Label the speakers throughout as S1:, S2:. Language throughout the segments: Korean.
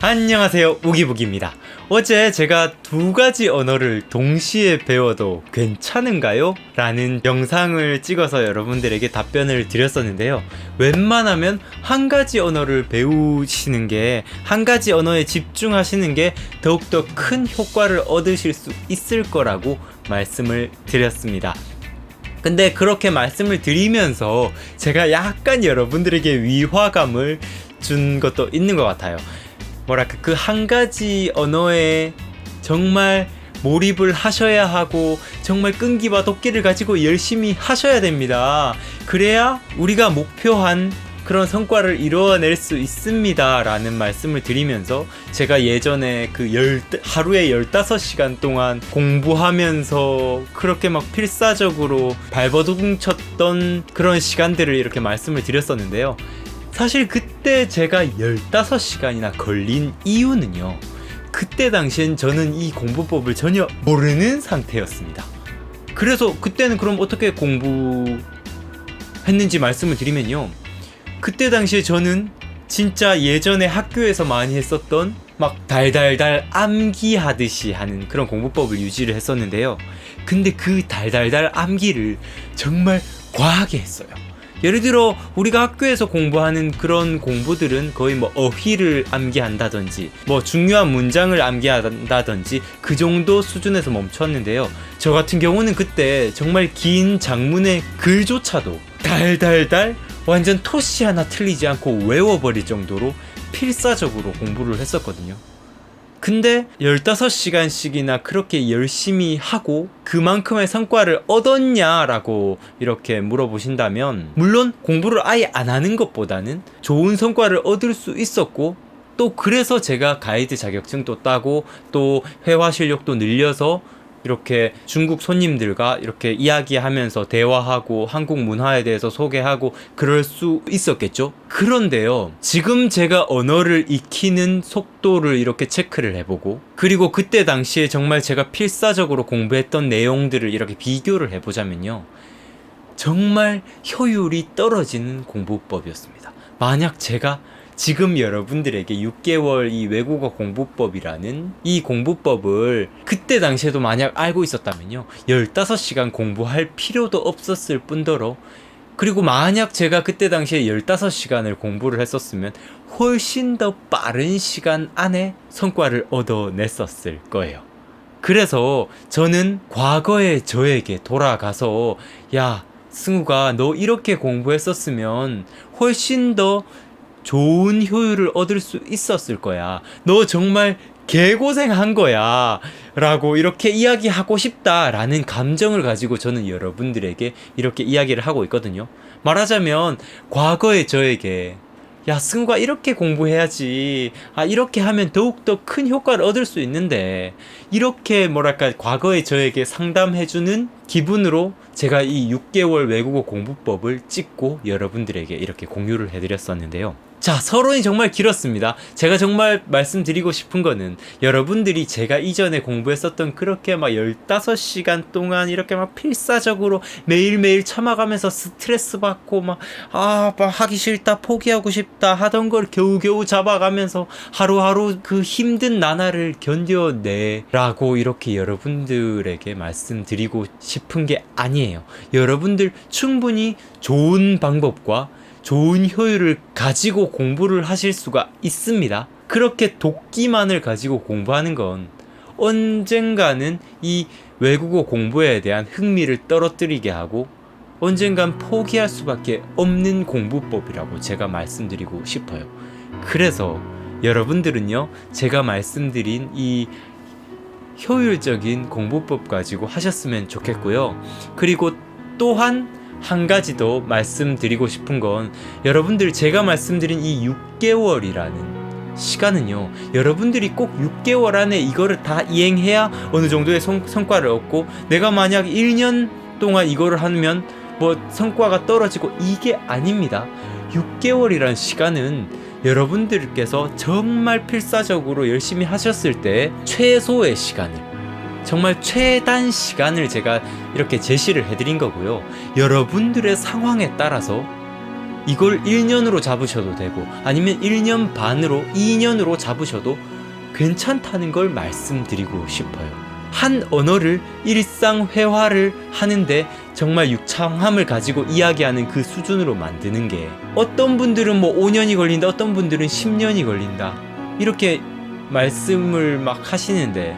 S1: 안녕하세요, 우기북입니다. 어제 제가 두 가지 언어를 동시에 배워도 괜찮은가요? 라는 영상을 찍어서 여러분들에게 답변을 드렸었는데요. 웬만하면 한 가지 언어를 배우시는 게, 한 가지 언어에 집중하시는 게 더욱더 큰 효과를 얻으실 수 있을 거라고 말씀을 드렸습니다. 근데 그렇게 말씀을 드리면서 제가 약간 여러분들에게 위화감을 준 것도 있는 것 같아요. 뭐랄까, 그 한 가지 언어에 정말 몰입을 하셔야 하고 정말 끈기와 도끼를 가지고 열심히 하셔야 됩니다. 그래야 우리가 목표한 그런 성과를 이루어낼 수 있습니다 라는 말씀을 드리면서, 제가 예전에 하루에 15시간 동안 공부하면서 그렇게 막 필사적으로 발버둥 쳤던 그런 시간들을 이렇게 말씀을 드렸었는데요. 사실 그때 제가 15시간이나 걸린 이유는요, 그때 당시엔 저는 이 공부법을 전혀 모르는 상태였습니다. 그래서 그때는 그럼 어떻게 공부했는지 말씀을 드리면요, 그때 당시에 저는 진짜 예전에 학교에서 많이 했었던 막 달달달 암기하듯이 하는 그런 공부법을 유지를 했었는데요. 근데 그 달달달 암기를 정말 과하게 했어요. 예를 들어 우리가 학교에서 공부하는 그런 공부들은 거의 뭐 어휘를 암기한다든지 뭐 중요한 문장을 암기한다든지 그 정도 수준에서 멈췄는데요. 저 같은 경우는 그때 정말 긴 장문의 글조차도 달달달 완전 토시 하나 틀리지 않고 외워버릴 정도로 필사적으로 공부를 했었거든요. 근데 15시간씩이나 그렇게 열심히 하고 그만큼의 성과를 얻었냐라고 이렇게 물어보신다면, 물론 공부를 아예 안 하는 것보다는 좋은 성과를 얻을 수 있었고, 또 그래서 제가 가이드 자격증도 따고 또 회화 실력도 늘려서 이렇게 중국 손님들과 이렇게 이야기하면서 대화하고 한국 문화에 대해서 소개하고 그럴 수 있었겠죠. 그런데요, 지금 제가 언어를 익히는 속도를 이렇게 체크를 해보고, 그리고 그때 당시에 정말 제가 필사적으로 공부했던 내용들을 이렇게 비교를 해보자면요, 정말 효율이 떨어지는 공부법이었습니다. 만약 제가 지금 여러분들에게 6개월 이 외국어 공부법이라는 이 공부법을 그때 당시에도 만약 알고 있었다면요, 15시간 공부할 필요도 없었을 뿐더러, 그리고 만약 제가 그때 당시에 15시간을 공부를 했었으면 훨씬 더 빠른 시간 안에 성과를 얻어냈었을 거예요. 그래서 저는 과거의 저에게 돌아가서, 야 승우가, 너 이렇게 공부했었으면 훨씬 더 좋은 효율을 얻을 수 있었을 거야. 너 정말 개고생한 거야 라고 이렇게 이야기하고 싶다라는 감정을 가지고 저는 여러분들에게 이렇게 이야기를 하고 있거든요. 말하자면 과거의 저에게, 야 승우가 이렇게 공부해야지, 이렇게 하면 더욱더 큰 효과를 얻을 수 있는데, 이렇게 뭐랄까 과거의 저에게 상담해주는 기분으로 제가 이 6개월 외국어 공부법을 찍고 여러분들에게 이렇게 공유를 해드렸었는데요. 자, 서론이 정말 길었습니다. 제가 정말 말씀드리고 싶은 거는, 여러분들이 제가 이전에 공부했었던 그렇게 막 15시간 동안 이렇게 막 필사적으로 매일매일 참아가면서 스트레스 받고 막 하기 싫다, 포기하고 싶다 하던 걸 겨우겨우 잡아가면서 하루하루 그 힘든 나날을 견뎌내라고 이렇게 여러분들에게 말씀드리고 싶은 게 아니에요. 여러분들 충분히 좋은 방법과 좋은 효율을 가지고 공부를 하실 수가 있습니다. 그렇게 도끼만을 가지고 공부하는 건 언젠가는 이 외국어 공부에 대한 흥미를 떨어뜨리게 하고 언젠간 포기할 수밖에 없는 공부법이라고 제가 말씀드리고 싶어요. 그래서 여러분들은요, 제가 말씀드린 이 효율적인 공부법 가지고 하셨으면 좋겠고요. 그리고 또한 한 가지 더 말씀드리고 싶은 건, 여러분들 제가 말씀드린 이 6개월이라는 시간은요, 여러분들이 꼭 6개월 안에 이거를 다 이행해야 어느 정도의 성과를 얻고, 내가 만약 1년 동안 이거를 하면 뭐 성과가 떨어지고, 이게 아닙니다. 6개월이라는 시간은 여러분들께서 정말 필사적으로 열심히 하셨을 때 최소의 시간을, 정말 최단 시간을 제가 이렇게 제시를 해드린 거고요. 여러분들의 상황에 따라서 이걸 1년으로 잡으셔도 되고 아니면 1년 반으로 2년으로 잡으셔도 괜찮다는 걸 말씀드리고 싶어요. 한 언어를 일상회화를 하는데 정말 유창함을 가지고 이야기하는 그 수준으로 만드는 게, 어떤 분들은 뭐 5년이 걸린다, 어떤 분들은 10년이 걸린다 이렇게 말씀을 막 하시는데,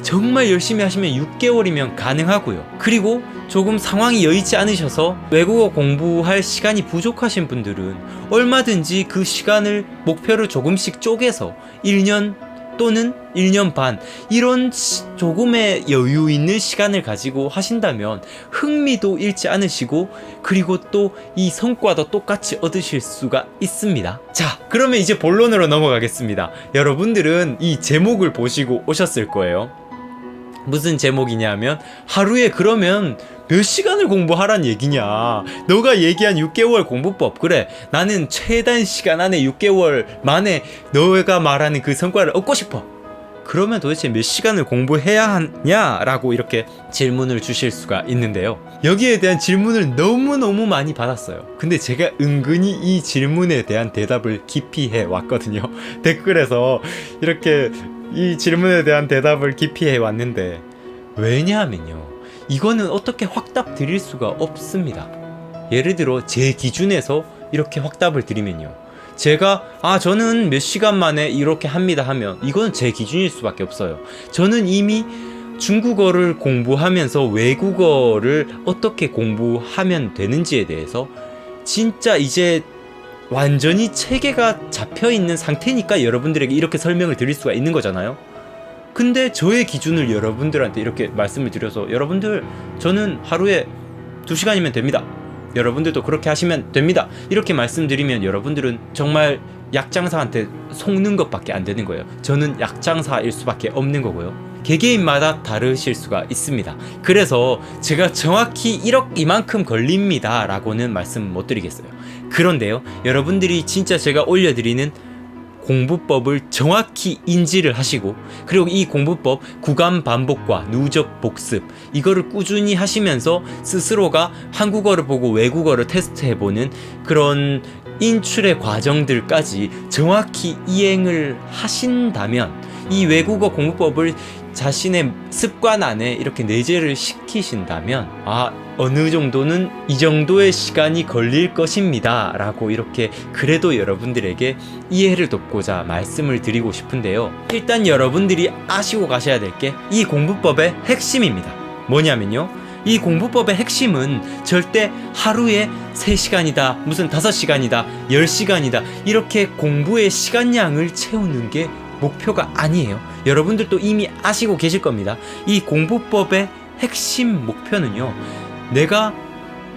S1: 정말 열심히 하시면 6개월이면 가능하고요. 그리고 조금 상황이 여의치 않으셔서 외국어 공부할 시간이 부족하신 분들은 얼마든지 그 시간을, 목표를 조금씩 쪼개서 1년 또는 1년 반 이런 조금의 여유 있는 시간을 가지고 하신다면 흥미도 잃지 않으시고, 그리고 또 이 성과도 똑같이 얻으실 수가 있습니다. 자, 그러면 이제 본론으로 넘어가겠습니다. 여러분들은 이 제목을 보시고 오셨을 거예요. 무슨 제목이냐면, 하루에 그러면 몇 시간을 공부하란 얘기냐, 너가 얘기한 6개월 공부법, 그래 나는 최단 시간 안에 6개월 만에 너가 말하는 그 성과를 얻고 싶어, 그러면 도대체 몇 시간을 공부해야 하냐 라고 이렇게 질문을 주실 수가 있는데요. 여기에 대한 질문을 너무너무 많이 받았어요. 근데 제가 은근히 이 질문에 대한 대답을 깊이 해왔거든요. 댓글에서 이렇게 이 질문에 대한 대답을 깊이 해왔는데, 왜냐하면요, 이거는 어떻게 확답 드릴 수가 없습니다. 예를 들어 제 기준에서 이렇게 확답을 드리면요, 제가 저는 몇 시간 만에 이렇게 합니다 하면 이건 제 기준일 수밖에 없어요. 저는 이미 중국어를 공부하면서 외국어를 어떻게 공부하면 되는지에 대해서 진짜 이제 완전히 체계가 잡혀있는 상태니까 여러분들에게 이렇게 설명을 드릴 수가 있는 거잖아요. 근데 저의 기준을 여러분들한테 이렇게 말씀을 드려서, 여러분들 저는 하루에 2시간이면 됩니다, 여러분들도 그렇게 하시면 됩니다 이렇게 말씀드리면 여러분들은 정말 약장사한테 속는 것밖에 안 되는 거예요. 저는 약장사일 수밖에 없는 거고요. 개개인마다 다르실 수가 있습니다. 그래서 제가 정확히 이만큼 걸립니다 라고는 말씀 못 드리겠어요. 그런데요, 여러분들이 진짜 제가 올려드리는 공부법을 정확히 인지를 하시고, 그리고 이 공부법 구간 반복과 누적 복습 이거를 꾸준히 하시면서 스스로가 한국어를 보고 외국어를 테스트해보는 그런 인출의 과정들까지 정확히 이행을 하신다면, 이 외국어 공부법을 자신의 습관 안에 이렇게 내재를 시키신다면, 어느 정도는 이 정도의 시간이 걸릴 것입니다 라고 이렇게 그래도 여러분들에게 이해를 돕고자 말씀을 드리고 싶은데요. 일단 여러분들이 아시고 가셔야 될 게 이 공부법의 핵심입니다. 뭐냐면요, 이 공부법의 핵심은 절대 하루에 3시간이다, 무슨 5시간이다, 10시간이다 이렇게 공부의 시간량을 채우는 게 목표가 아니에요. 여러분들도 이미 아시고 계실 겁니다. 이 공부법의 핵심 목표는요, 내가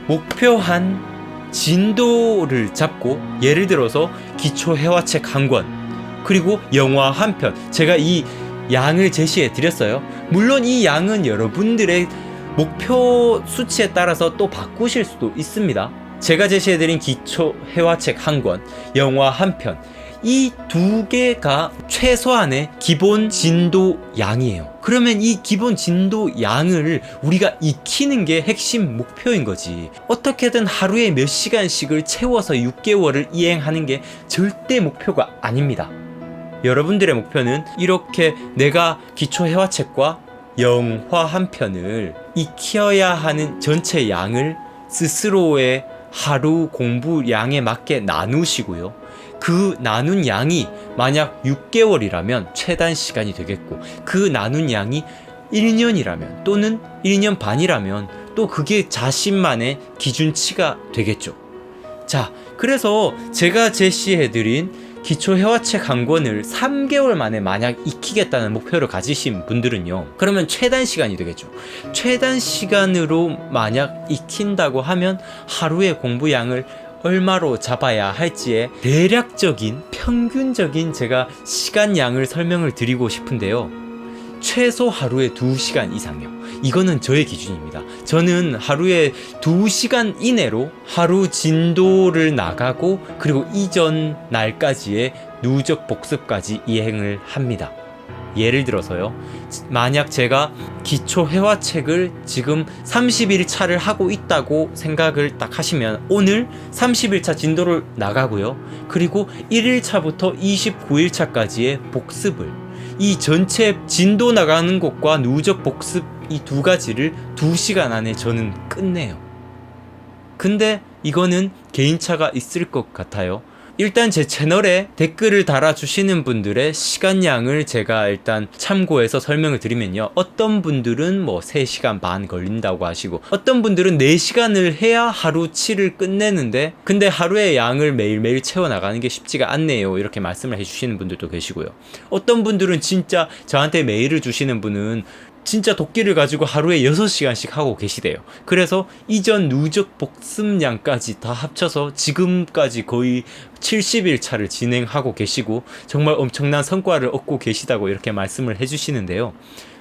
S1: 목표한 진도를 잡고, 예를 들어서 기초회화책 한 권, 그리고 영화 한 편, 제가 이 양을 제시해 드렸어요. 물론 이 양은 여러분들의 목표 수치에 따라서 또 바꾸실 수도 있습니다. 제가 제시해 드린 기초회화책 한 권, 영화 한 편, 이 2개가 최소한의 기본 진도 양이에요. 그러면 이 기본 진도 양을 우리가 익히는 게 핵심 목표인 거지, 어떻게든 하루에 몇 시간씩을 채워서 6개월을 이행하는 게 절대 목표가 아닙니다. 여러분들의 목표는 이렇게 내가 기초회화책과 영화 한 편을 익혀야 하는 전체 양을 스스로의 하루 공부량에 맞게 나누시고요, 그 나눈 양이 만약 6개월이라면 최단 시간이 되겠고, 그 나눈 양이 1년이라면 또는 1년 반이라면 또 그게 자신만의 기준치가 되겠죠. 자, 그래서 제가 제시해드린 기초회화책 한 권을 3개월 만에 만약 익히겠다는 목표를 가지신 분들은요, 그러면 최단 시간이 되겠죠. 최단 시간으로 만약 익힌다고 하면 하루의 공부량을 얼마로 잡아야 할지의 대략적인 평균적인 제가 시간량을 설명을 드리고 싶은데요, 최소 하루에 2시간 이상요. 이거는 저의 기준입니다. 저는 하루에 2시간 이내로 하루 진도를 나가고, 그리고 이전 날까지의 누적 복습까지 이행을 합니다. 예를 들어서요. 만약 제가 기초 회화책을 지금 30일차를 하고 있다고 생각을 딱 하시면 오늘 30일차 진도를 나가고요. 그리고 1일차부터 29일차까지의 복습을 이 전체 진도 나가는 것과 누적 복습 이 두 가지를 2시간 안에 저는 끝내요. 근데 이거는 개인차가 있을 것 같아요. 일단 제 채널에 댓글을 달아주시는 분들의 시간량을 제가 일단 참고해서 설명을 드리면요. 어떤 분들은 뭐 3시간 반 걸린다고 하시고 어떤 분들은 4시간을 해야 하루 7을 끝내는데 근데 하루의 양을 매일매일 채워나가는 게 쉽지가 않네요. 이렇게 말씀을 해주시는 분들도 계시고요. 어떤 분들은 진짜 저한테 메일을 주시는 분은 진짜 도끼를 가지고 하루에 6시간씩 하고 계시대요. 그래서 이전 누적 복습량까지 다 합쳐서 지금까지 거의 70일 차를 진행하고 계시고 정말 엄청난 성과를 얻고 계시다고 이렇게 말씀을 해주시는데요.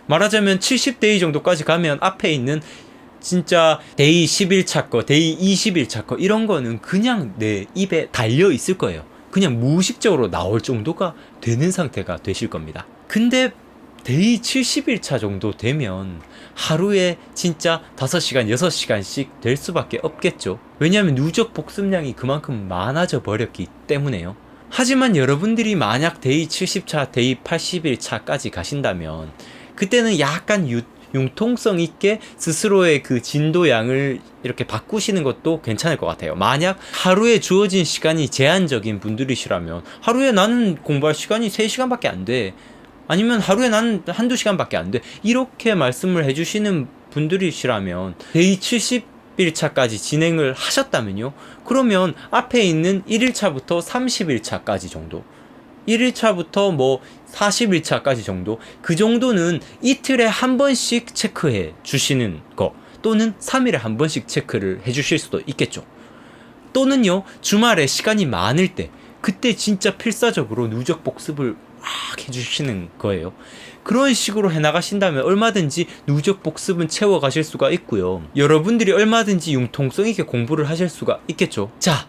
S1: 말하자면 70데이 정도까지 가면 앞에 있는 진짜 데이 10일차 거, 데이 20일차 거 이런 거는 그냥 내 입에 달려 있을 거예요. 그냥 무의식적으로 나올 정도가 되는 상태가 되실 겁니다. 근데 데이 70일차 정도 되면 하루에 진짜 5시간, 6시간씩 될 수밖에 없겠죠. 왜냐하면 누적 복습량이 그만큼 많아져 버렸기 때문에요. 하지만 여러분들이 만약 데이 70차, 데이 80일차까지 가신다면 그때는 약간 융통성 있게 스스로의 그 진도량을 이렇게 바꾸시는 것도 괜찮을 것 같아요. 만약 하루에 주어진 시간이 제한적인 분들이시라면 하루에 나는 공부할 시간이 3시간밖에 안 돼. 아니면 하루에 난 한두 시간밖에 안 돼. 이렇게 말씀을 해주시는 분들이시라면 데이 70일차까지 진행을 하셨다면요. 그러면 앞에 있는 1일차부터 30일차까지 정도 1일차부터 뭐 40일차까지 정도 그 정도는 이틀에 한 번씩 체크해 주시는 거 또는 3일에 한 번씩 체크를 해 주실 수도 있겠죠. 또는요 주말에 시간이 많을 때 그때 진짜 필사적으로 누적 복습을 막 해주시는 거예요. 그런 식으로 해나가신다면 얼마든지 누적 복습은 채워가실 수가 있고요. 여러분들이 얼마든지 융통성 있게 공부를 하실 수가 있겠죠. 자,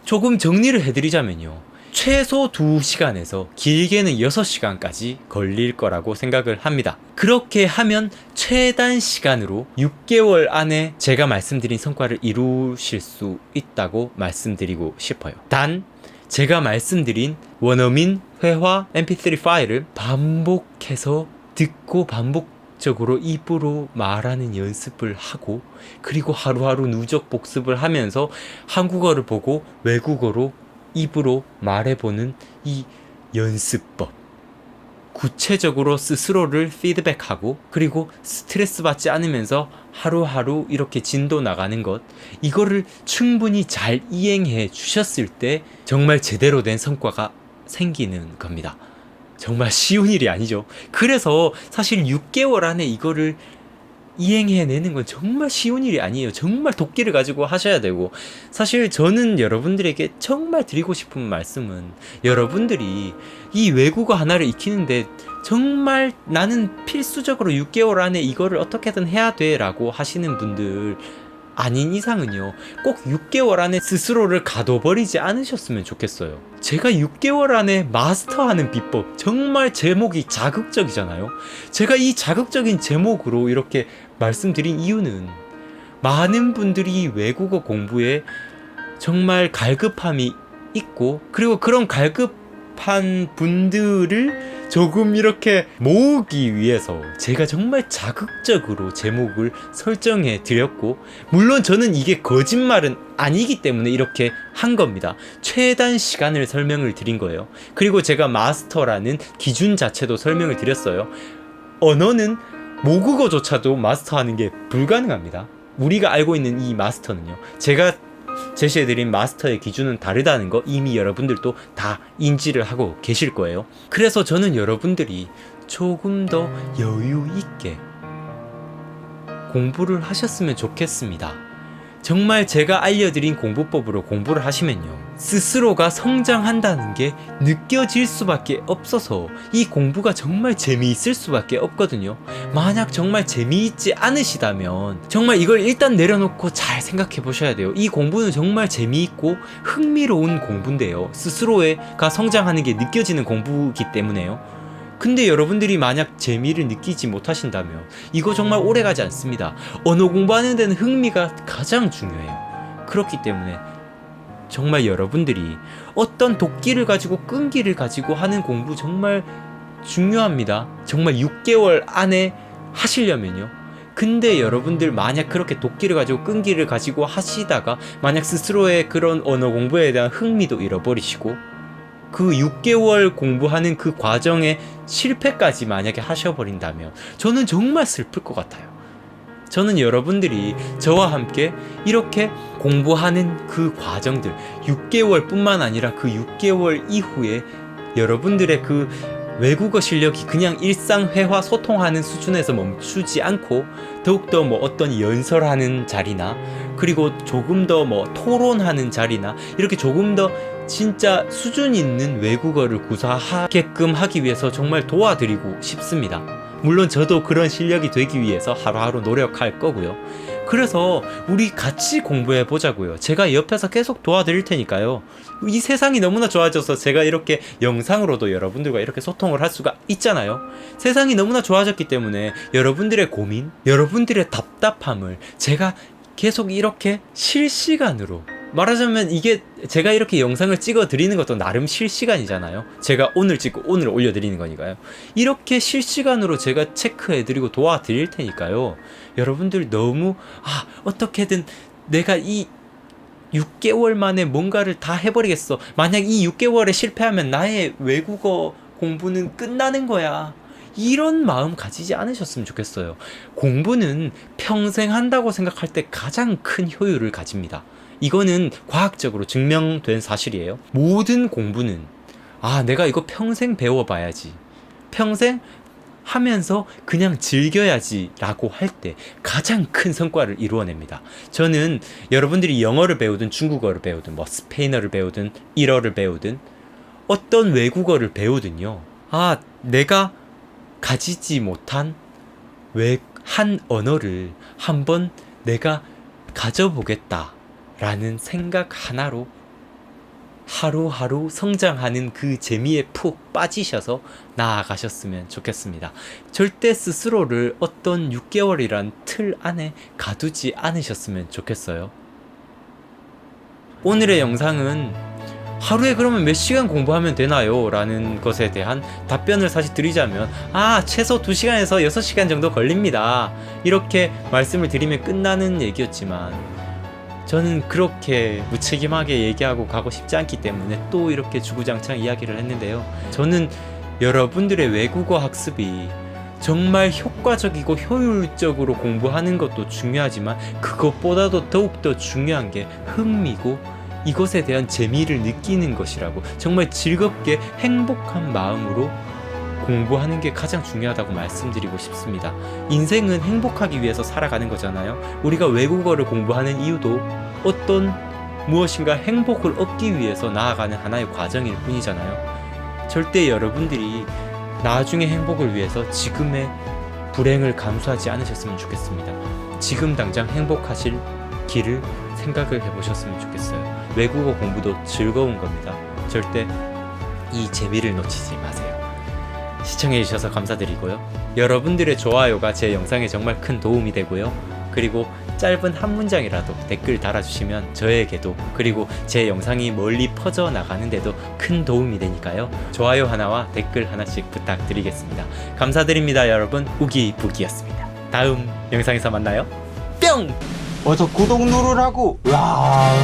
S1: 조금 정리를 해드리자면요. 최소 2시간에서 길게는 6시간까지 걸릴 거라고 생각을 합니다. 그렇게 하면 최단 시간으로 6개월 안에 제가 말씀드린 성과를 이루실 수 있다고 말씀드리고 싶어요. 단 제가 말씀드린 원어민 회화 mp3 파일을 반복해서 듣고 반복적으로 입으로 말하는 연습을 하고 그리고 하루하루 누적 복습을 하면서 한국어를 보고 외국어로 입으로 말해보는 이 연습법 구체적으로 스스로를 피드백하고 그리고 스트레스 받지 않으면서 하루하루 이렇게 진도 나가는 것 이거를 충분히 잘 이행해 주셨을 때 정말 제대로 된 성과가 생기는 겁니다. 정말 쉬운 일이 아니죠. 그래서 사실 6개월 안에 이거를 이행해내는 건 정말 쉬운 일이 아니에요. 정말 도끼를 가지고 하셔야 되고 사실 저는 여러분들에게 정말 드리고 싶은 말씀은 여러분들이 이 외국어 하나를 익히는데 정말 나는 필수적으로 6개월 안에 이거를 어떻게든 해야 돼 라고 하시는 분들 아닌 이상은요 꼭 6개월 안에 스스로를 가둬버리지 않으셨으면 좋겠어요. 제가 6개월 안에 마스터하는 비법 정말 제목이 자극적이잖아요. 제가 이 자극적인 제목으로 이렇게 말씀드린 이유는 많은 분들이 외국어 공부에 정말 갈급함이 있고 그리고 그런 갈급한 분들을 조금 이렇게 모으기 위해서 제가 정말 자극적으로 제목을 설정해 드렸고 물론 저는 이게 거짓말은 아니기 때문에 이렇게 한 겁니다. 최단 시간을 설명을 드린 거예요. 그리고 제가 마스터라는 기준 자체도 설명을 드렸어요. 언어는 모국어조차도 마스터하는 게 불가능합니다. 우리가 알고 있는 이 마스터는요. 제가 제시해드린 마스터의 기준은 다르다는 거 이미 여러분들도 다 인지를 하고 계실 거예요. 그래서 저는 여러분들이 조금 더 여유 있게 공부를 하셨으면 좋겠습니다. 정말 제가 알려드린 공부법으로 공부를 하시면요 스스로가 성장한다는 게 느껴질 수밖에 없어서 이 공부가 정말 재미있을 수밖에 없거든요. 만약 정말 재미있지 않으시다면 정말 이걸 일단 내려놓고 잘 생각해 보셔야 돼요. 이 공부는 정말 재미있고 흥미로운 공부인데요 스스로가 성장하는 게 느껴지는 공부이기 때문에요 근데 여러분들이 만약 재미를 느끼지 못하신다면 이거 정말 오래가지 않습니다. 언어 공부하는 데는 흥미가 가장 중요해요. 그렇기 때문에 정말 여러분들이 어떤 도끼를 가지고 끈기를 가지고 하는 공부 정말 중요합니다. 정말 6개월 안에 하시려면요. 근데 여러분들 만약 그렇게 도끼를 가지고 끈기를 가지고 하시다가 만약 스스로의 그런 언어 공부에 대한 흥미도 잃어버리시고 그 6개월 공부하는 그 과정에 실패까지 만약에 하셔버린다면 저는 정말 슬플 것 같아요. 저는 여러분들이 저와 함께 이렇게 공부하는 그 과정들 6개월 뿐만 아니라 그 6개월 이후에 여러분들의 그 외국어 실력이 그냥 일상회화 소통하는 수준에서 멈추지 않고 더욱더 뭐 어떤 연설하는 자리나 그리고 조금 더 뭐 토론하는 자리나 이렇게 조금 더 진짜 수준 있는 외국어를 구사하게끔 하기 위해서 정말 도와드리고 싶습니다. 물론 저도 그런 실력이 되기 위해서 하루하루 노력할 거고요. 그래서 우리 같이 공부해 보자고요. 제가 옆에서 계속 도와드릴 테니까요. 이 세상이 너무나 좋아져서 제가 이렇게 영상으로도 여러분들과 이렇게 소통을 할 수가 있잖아요. 세상이 너무나 좋아졌기 때문에 여러분들의 고민, 여러분들의 답답함을 제가 계속 이렇게 실시간으로 말하자면 이게 제가 이렇게 영상을 찍어 드리는 것도 나름 실시간이잖아요. 제가 오늘 찍고 오늘 올려 드리는 거니까요. 이렇게 실시간으로 제가 체크해 드리고 도와드릴 테니까요. 여러분들 너무 어떻게든 내가 이 6개월 만에 뭔가를 다 해버리겠어. 만약 이 6개월에 실패하면 나의 외국어 공부는 끝나는 거야. 이런 마음 가지지 않으셨으면 좋겠어요. 공부는 평생 한다고 생각할 때 가장 큰 효율을 가집니다. 이거는 과학적으로 증명된 사실이에요. 모든 공부는 내가 이거 평생 배워봐야지, 평생 하면서 그냥 즐겨야지 라고 할 때 가장 큰 성과를 이루어냅니다. 저는 여러분들이 영어를 배우든 중국어를 배우든 뭐 스페인어를 배우든 일어를 배우든 어떤 외국어를 배우든요, 내가 가지지 못한 한 언어를 한번 내가 가져보겠다 라는 생각 하나로 하루하루 성장하는 그 재미에 푹 빠지셔서 나아가셨으면 좋겠습니다. 절대 스스로를 어떤 6개월이란 틀 안에 가두지 않으셨으면 좋겠어요. 오늘의 영상은 하루에 그러면 몇 시간 공부하면 되나요? 라는 것에 대한 답변을 사실 드리자면 최소 2시간에서 6시간 정도 걸립니다. 이렇게 말씀을 드리면 끝나는 얘기였지만 저는 그렇게 무책임하게 얘기하고 가고 싶지 않기 때문에 또 이렇게 주구장창 이야기를 했는데요. 저는 여러분들의 외국어 학습이 정말 효과적이고 효율적으로 공부하는 것도 중요하지만 그것보다도 더욱더 중요한 게 흥미고 이것에 대한 재미를 느끼는 것이라고, 정말 즐겁게 행복한 마음으로 공부하는 게 가장 중요하다고 말씀드리고 싶습니다. 인생은 행복하기 위해서 살아가는 거잖아요. 우리가 외국어를 공부하는 이유도 어떤 무엇인가 행복을 얻기 위해서 나아가는 하나의 과정일 뿐이잖아요. 절대 여러분들이 나중의 행복을 위해서 지금의 불행을 감수하지 않으셨으면 좋겠습니다. 지금 당장 행복하실 길을 생각을 해보셨으면 좋겠어요. 외국어 공부도 즐거운 겁니다. 절대 이 재미를 놓치지 마세요. 시청해주셔서 감사드리고요. 여러분들의 좋아요가 제 영상에 정말 큰 도움이 되고요. 그리고 짧은 한 문장이라도 댓글 달아주시면 저에게도, 그리고 제 영상이 멀리 퍼져나가는데도 큰 도움이 되니까요. 좋아요 하나와 댓글 하나씩 부탁드리겠습니다. 감사드립니다 여러분. 우기부기였습니다. 다음 영상에서 만나요. 뿅!
S2: 어서 구독 누르라고. 와.